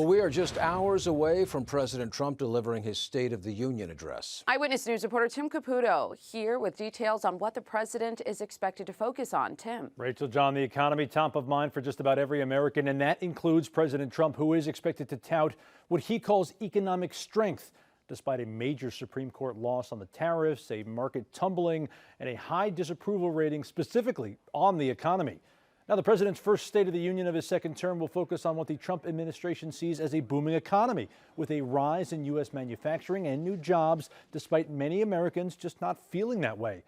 We are just hours away from President Trump delivering his State of the Union address. Eyewitness News reporter Tim Caputo here with details on what the president is expected to focus on. Tim. Rachel, John, the economy top of mind for just about every American, and that includes President Trump, who is expected to tout what he calls economic strength, despite a major Supreme Court loss on the tariffs, a market tumbling, and a high disapproval rating specifically on the economy. Now, the president's first State of the Union of his second term will focus on what the Trump administration sees as a booming economy, with a rise in U.S. manufacturing and new jobs, despite many Americans just not feeling that way.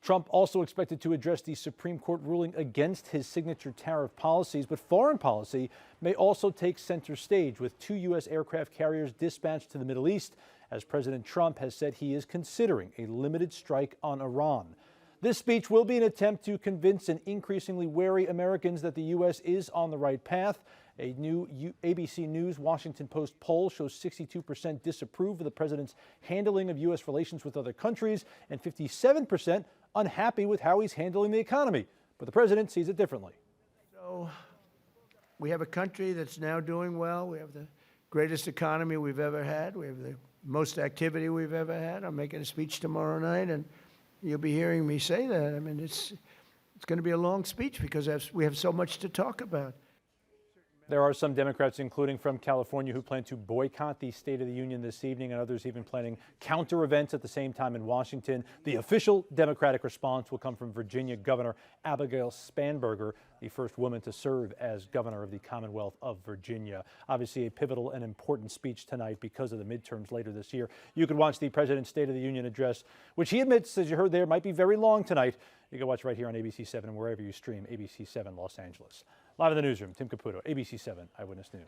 Trump also expected to address the Supreme Court ruling against his signature tariff policies, but foreign policy may also take center stage, with 2 U.S. aircraft carriers dispatched to the Middle East, as President Trump has said he is considering a limited strike on Iran. This speech will be an attempt to convince an increasingly wary Americans that the U.S. is on the right path. A new ABC News Washington Post poll shows 62% disapprove of the president's handling of U.S. relations with other countries and 57% unhappy with how he's handling the economy. But the president sees it differently. So we have a country that's now doing well. We have the greatest economy we've ever had. We have the most activity we've ever had. I'm making a speech tomorrow night, and you'll be hearing me say that. I mean, it's going to be a long speech because we have so much to talk about. There are some Democrats, including from California, who plan to boycott the State of the Union this evening, and others even planning counter events at the same time in Washington. The official Democratic response will come from Virginia Governor Abigail Spanberger, the first woman to serve as governor of the Commonwealth of Virginia. Obviously, a pivotal and important speech tonight because of the midterms later this year. You can watch the President's State of the Union address, which he admits, as you heard there, might be very long tonight. You can watch right here on ABC 7 and wherever you stream ABC 7 Los Angeles. Live in the newsroom, Tim Caputo, ABC 7 Eyewitness News.